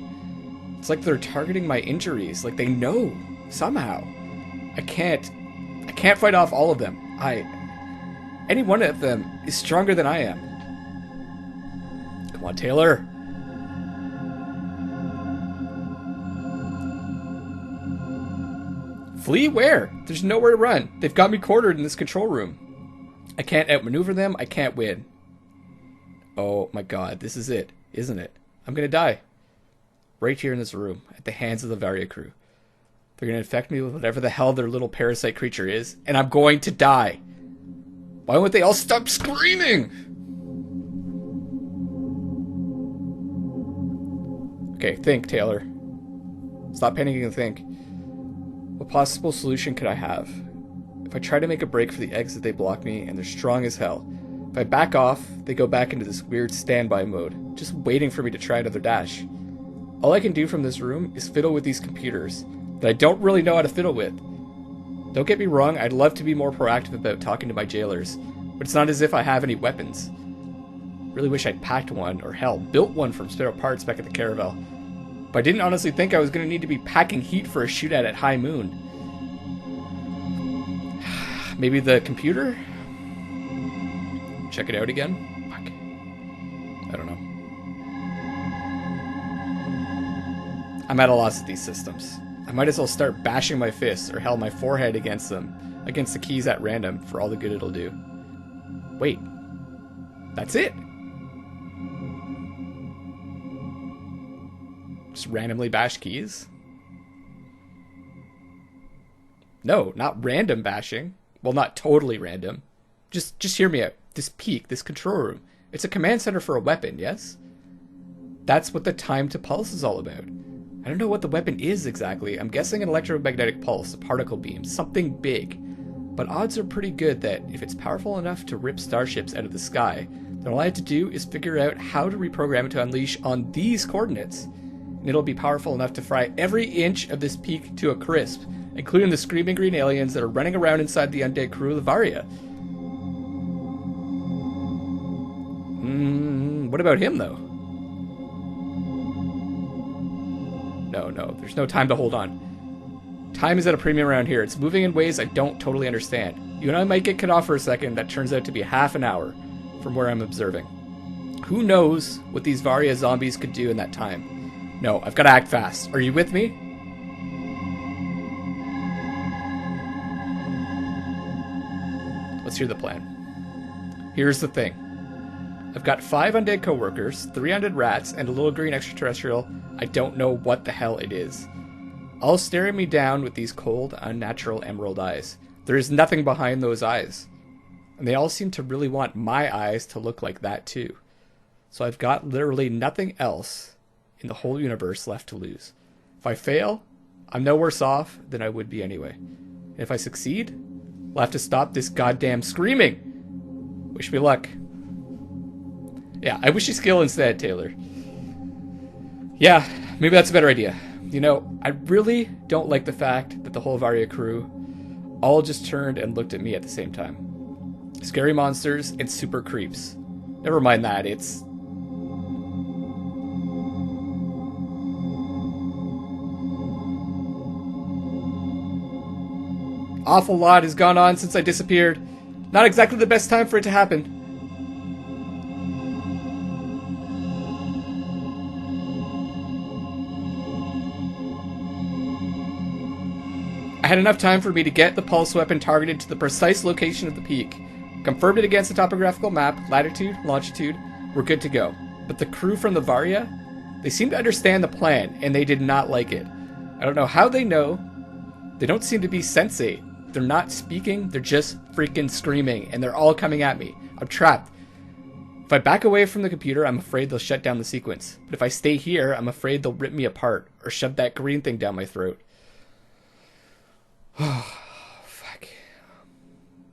It's like they're targeting my injuries, like they know, somehow. I can't fight off all of them. Any one of them is stronger than I am. Come on, Taylor. Flee where? There's nowhere to run. They've got me cornered in this control room. I can't outmaneuver them. I can't win. Oh my god, this is it, isn't it? I'm gonna die. Right here in this room, at the hands of the Varia crew. They're gonna infect me with whatever the hell their little parasite creature is, and I'm going to die. Why won't they all stop screaming? Okay, think, Taylor. Stop panicking and think. What possible solution could I have? If I try to make a break for the exit, they block me, and they're strong as hell. If I back off, they go back into this weird standby mode, just waiting for me to try another dash. All I can do from this room is fiddle with these computers that I don't really know how to fiddle with. Don't get me wrong, I'd love to be more proactive about talking to my jailers, but it's not as if I have any weapons. Really wish I'd packed one, or hell, built one from spare parts back at the Caravel. But I didn't honestly think I was going to need to be packing heat for a shootout at high moon. Maybe the computer? Check it out again? Fuck. I don't know. I'm at a loss at these systems. I might as well start bashing my fists, or hell, my forehead against them, against the keys at random, for all the good it'll do. Wait. That's it? Just randomly bash keys? No, not random bashing. Well, not totally random. Just hear me out. This peak, this control room, it's a command center for a weapon, yes? That's what the time to pulse is all about. I don't know what the weapon is exactly. I'm guessing an electromagnetic pulse, a particle beam, something big. But odds are pretty good that if it's powerful enough to rip starships out of the sky, then all I have to do is figure out how to reprogram it to unleash on these coordinates. And it'll be powerful enough to fry every inch of this peak to a crisp, including the screaming green aliens that are running around inside the undead crew of the Varia. What about him, though? No, there's no time to hold on. Time is at a premium around here. It's moving in ways I don't totally understand. You and I might get cut off for a second. That turns out to be half an hour from where I'm observing. Who knows what these Varia zombies could do in that time? No, I've got to act fast. Are you with me? Let's hear the plan. Here's the thing. I've got 5 undead coworkers, 3 undead rats, and a little green extraterrestrial. I don't know what the hell it is. All staring me down with these cold, unnatural emerald eyes. There is nothing behind those eyes. And they all seem to really want my eyes to look like that too. So I've got literally nothing else in the whole universe left to lose. If I fail, I'm no worse off than I would be anyway. And if I succeed, I'll have to stop this goddamn screaming. Wish me luck. Yeah, I wish you skill instead, Taylor. Yeah, maybe that's a better idea. You know, I really don't like the fact that the whole Varia crew all just turned and looked at me at the same time. Scary monsters and super creeps. Never mind that, it's... Awful lot has gone on since I disappeared. Not exactly the best time for it to happen. I had enough time for me to get the pulse weapon targeted to the precise location of the peak. Confirmed it against the topographical map, latitude, longitude, we're good to go. But the crew from the Varia, they seem to understand the plan, and they did not like it. I don't know how they know. They don't seem to be sensate. they're not speaking, they're just freaking screaming, and they're all coming at me. I'm trapped. If I back away from the computer, I'm afraid they'll shut down the sequence. But if I stay here, I'm afraid they'll rip me apart or shove that green thing down my throat. Oh, fuck.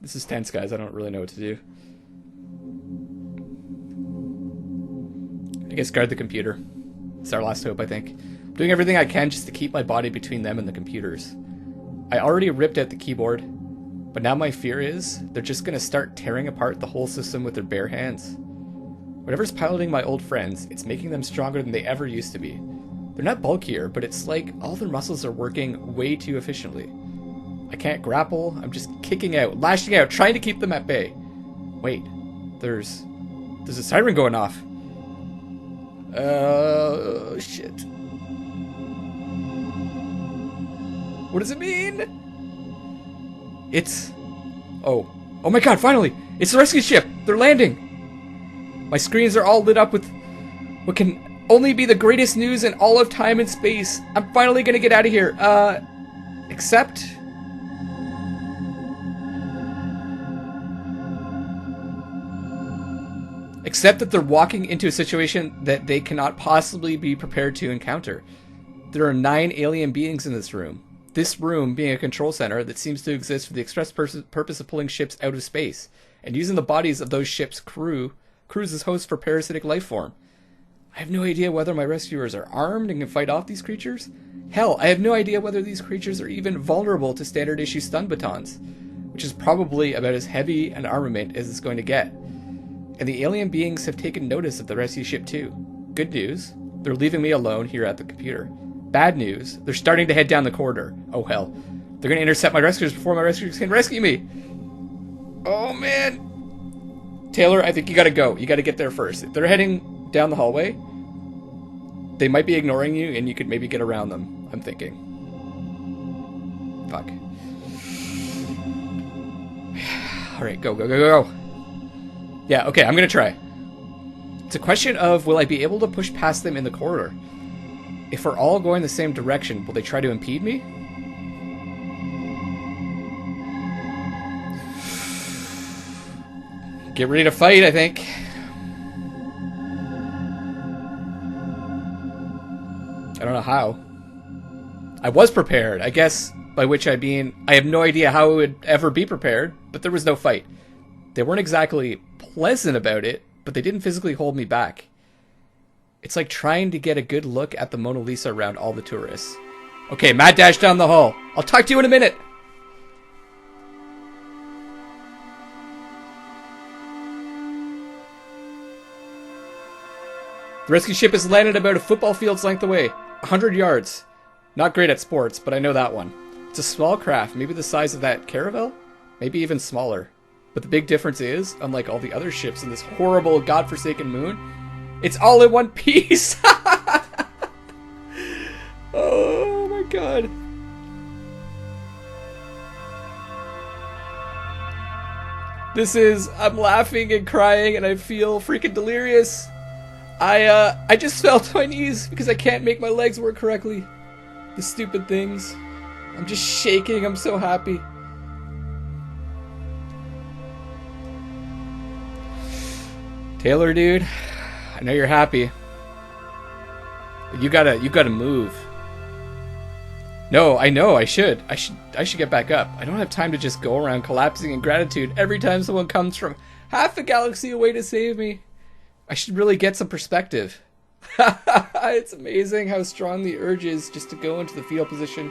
This is tense, guys. I don't really know what to do. I guess guard the computer. It's our last hope, I think. I'm doing everything I can just to keep my body between them and the computers. I already ripped out the keyboard, but now my fear is they're just going to start tearing apart the whole system with their bare hands. Whatever's piloting my old friends, it's making them stronger than they ever used to be. They're not bulkier, but it's like all their muscles are working way too efficiently. I can't grapple, I'm just kicking out, lashing out, trying to keep them at bay. Wait, there's a siren going off. Shit. What does it mean? It's... Oh my god, finally! It's the rescue ship! They're landing! My screens are all lit up with what can only be the greatest news in all of time and space. I'm finally gonna get out of here. Except... Except that they're walking into a situation that they cannot possibly be prepared to encounter. There are 9 alien beings in this room. This room being a control center that seems to exist for the express purpose of pulling ships out of space and using the bodies of those ships' crews as hosts for parasitic life form. I have no idea whether my rescuers are armed and can fight off these creatures. Hell, I have no idea whether these creatures are even vulnerable to standard issue stun batons, which is probably about as heavy an armament as it's going to get. And the alien beings have taken notice of the rescue ship too. Good news, they're leaving me alone here at the computer. Bad news, they're starting to head down the corridor. Oh hell, they're going to intercept my rescuers before my rescuers can rescue me. Oh man. Taylor, I think you gotta go. You gotta get there first. If they're heading down the hallway, they might be ignoring you and you could maybe get around them, I'm thinking. Fuck. Alright, go. Yeah, okay, I'm gonna try. It's a question of, will I be able to push past them in the corridor? If we're all going the same direction, will they try to impede me? Get ready to fight, I think. I don't know how. I was prepared, I guess, by which I mean, I have no idea how I would ever be prepared, but there was no fight. They weren't exactly pleasant about it, but they didn't physically hold me back. It's like trying to get a good look at the Mona Lisa around all the tourists. Okay, mad dash down the hall. I'll talk to you in a minute. The rescue ship is landed about a football field's length away, 100 yards. Not great at sports, but I know that one. It's a small craft, maybe the size of that caravel? Maybe even smaller. But the big difference is, unlike all the other ships in this horrible, godforsaken moon, it's all in one piece! Oh my god. I'm laughing and crying and I feel freaking delirious. I just fell to my knees because I can't make my legs work correctly. The stupid things. I'm just shaking, I'm so happy. Taylor, dude, I know you're happy. But you gotta move. No, I know, I should get back up. I don't have time to just go around collapsing in gratitude every time someone comes from half a galaxy away to save me. I should really get some perspective. It's amazing how strong the urge is just to go into the fetal position.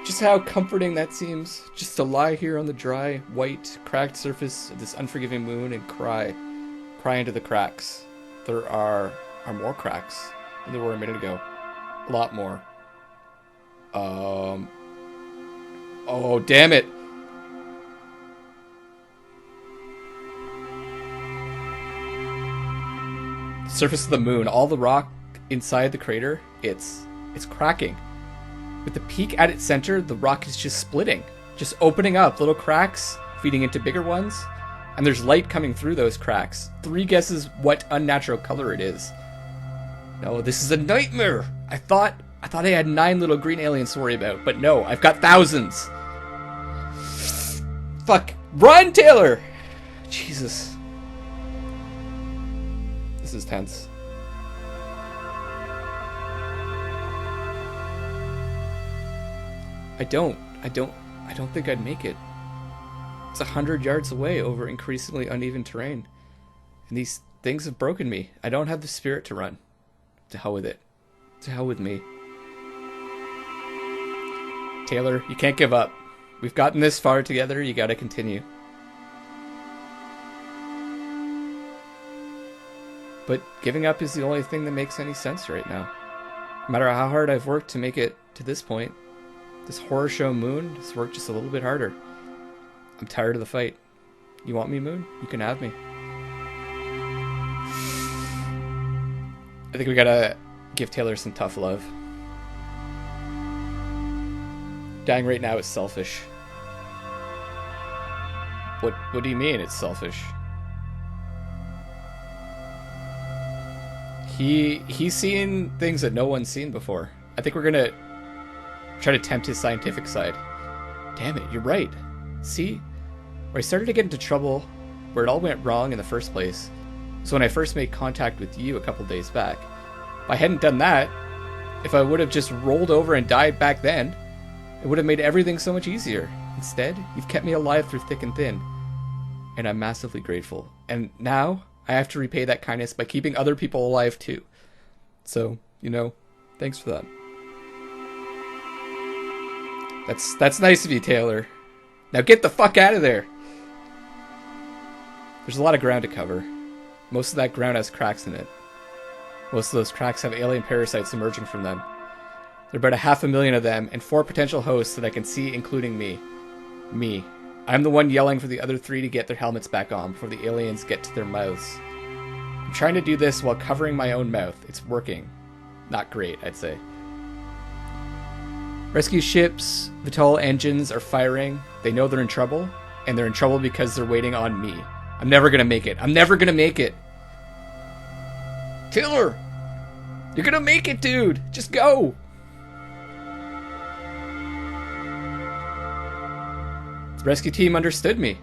Just how comforting that seems. Just to lie here on the dry, white, cracked surface of this unforgiving moon and cry. Cry into the cracks. There are more cracks than there were a minute ago. A lot more. Oh, damn it. Surface of the moon, all the rock inside the crater, it's cracking. With the peak at its center, the rock is just splitting, just opening up little cracks, feeding into bigger ones, and there's light coming through those cracks. 3 guesses what unnatural color it is. No, this is a nightmare. I thought I had 9 little green aliens to worry about, but no, I've got thousands. Fuck! Run, Taylor! Jesus. This is tense. I don't think I'd make it. It's 100 yards away over increasingly uneven terrain. And these things have broken me. I don't have the spirit to run. To hell with it. To hell with me. Taylor, you can't give up. We've gotten this far together, you gotta continue. But giving up is the only thing that makes any sense right now. No matter how hard I've worked to make it to this point, this horror show Moon has worked just a little bit harder. I'm tired of the fight. You want me, Moon? You can have me. I think we gotta give Taylor some tough love. Dying right now is selfish. What do you mean it's selfish? He's seen things that no one's seen before. I think we're gonna try to tempt his scientific side. Damn it, you're right. See? Where I started to get into trouble, where it all went wrong in the first place, was when I first made contact with you a couple days back. If I hadn't done that, if I would have just rolled over and died back then, it would have made everything so much easier. Instead, you've kept me alive through thick and thin. And I'm massively grateful. And now, I have to repay that kindness by keeping other people alive too. So, you know, thanks for that. That's nice of you, Taylor. Now get the fuck out of there! There's a lot of ground to cover. Most of that ground has cracks in it. Most of those cracks have alien parasites emerging from them. There are about 500,000 of them, and 4 potential hosts that I can see, including me. Me. I'm the one yelling for the other 3 to get their helmets back on before the aliens get to their mouths. I'm trying to do this while covering my own mouth. It's working. Not great, I'd say. Rescue ships, Vital engines are firing. They know they're in trouble, and they're in trouble because they're waiting on me. I'm never gonna make it. I'm never gonna make it. Taylor! You're gonna make it, dude! Just go! The rescue team understood me.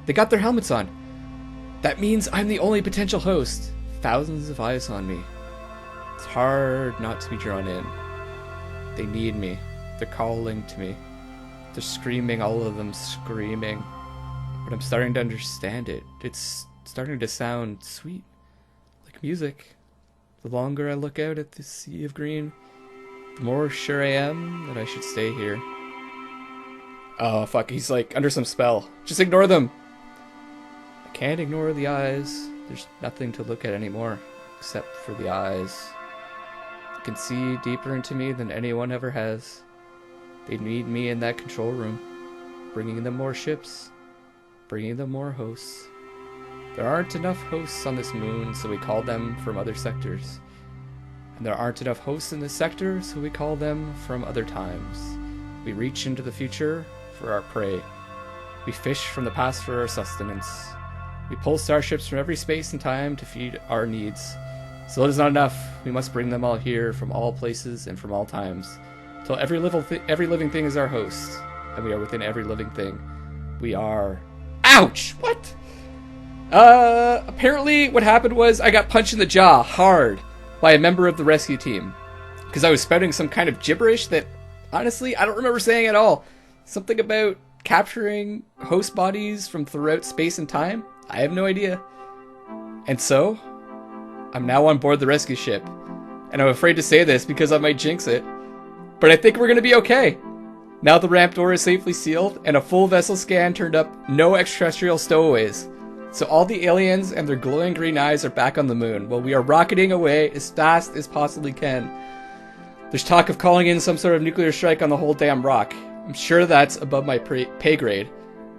They got their helmets on. That means I'm the only potential host. Thousands of eyes on me. It's hard not to be drawn in. They need me. They're calling to me. They're screaming, all of them screaming. But I'm starting to understand it. It's starting to sound sweet. Like music. The longer I look out at this sea of green, the more sure I am that I should stay here. Oh, fuck, he's like under some spell. Just ignore them! I can't ignore the eyes. There's nothing to look at anymore, except for the eyes. They can see deeper into me than anyone ever has. They need me in that control room, bringing them more ships, bringing them more hosts. There aren't enough hosts on this moon, so we call them from other sectors. And there aren't enough hosts in this sector, so we call them from other times. We reach into the future for our prey. We fish from the past for our sustenance. We pull starships from every space and time to feed our needs. Still, it is not enough. We must bring them all here from all places and from all times, till every living thing is our host, and we are within every living thing. We are... Ouch! What? Apparently what happened was I got punched in the jaw hard by a member of the rescue team because I was spouting some kind of gibberish that, honestly, I don't remember saying at all. Something about capturing host bodies from throughout space and time? I have no idea. And so, I'm now on board the rescue ship. And I'm afraid to say this because I might jinx it, but I think we're gonna be okay. Now the ramp door is safely sealed and a full vessel scan turned up, no extraterrestrial stowaways. So all the aliens and their glowing green eyes are back on the moon while we are rocketing away as fast as possibly can. There's talk of calling in some sort of nuclear strike on the whole damn rock. I'm sure that's above my pay grade,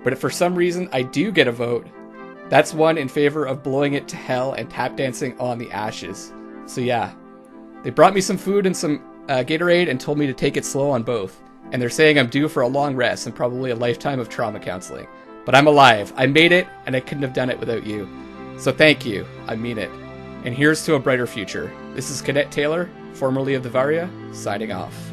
but if for some reason I do get a vote, that's one in favor of blowing it to hell and tap dancing on the ashes. So yeah, they brought me some food and some Gatorade and told me to take it slow on both. And they're saying I'm due for a long rest and probably a lifetime of trauma counseling. But I'm alive. I made it, and I couldn't have done it without you. So thank you. I mean it. And here's to a brighter future. This is Cadet Taylor, formerly of the Varia, signing off.